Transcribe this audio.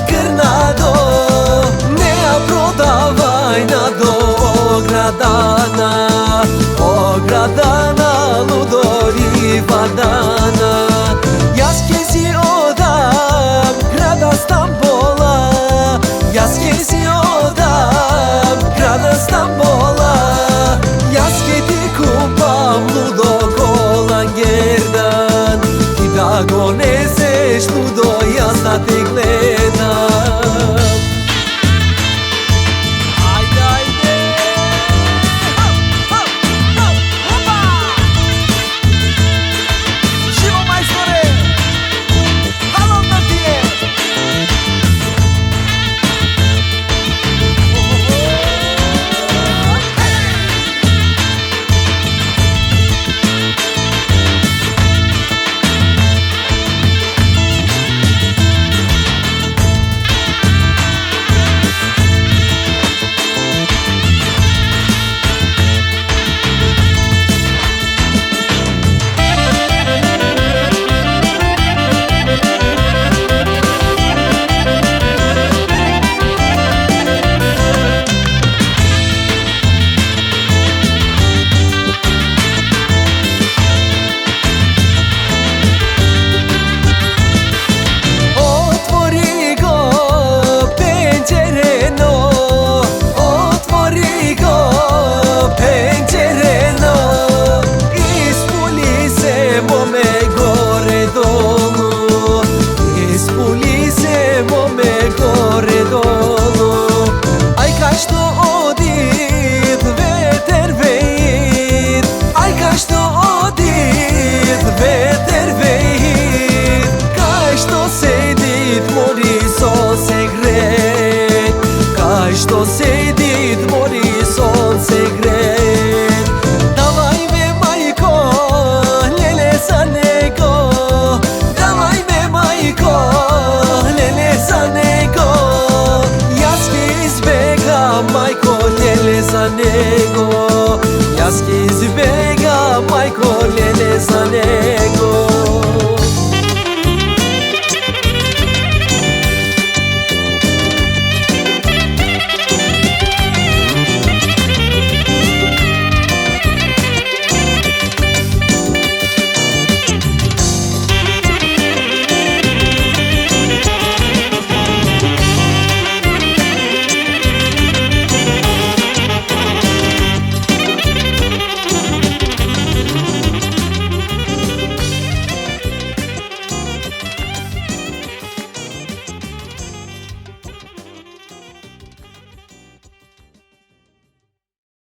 grnado, nea prodavaj na do ogradana, ludoriva dana. Jaz kezi odam grada Stambola, jaz kezi odam grada Stambola, jaz keti kupam ludo kolan gerdan, ti da go neseš ludo, jaz da te gledam. Što sedit Morison secret, dawaj me majko, lele za nego, dawaj me majko, lele za nego. Jaz ki izbegam majko, lele za nego, jaz ki izbegam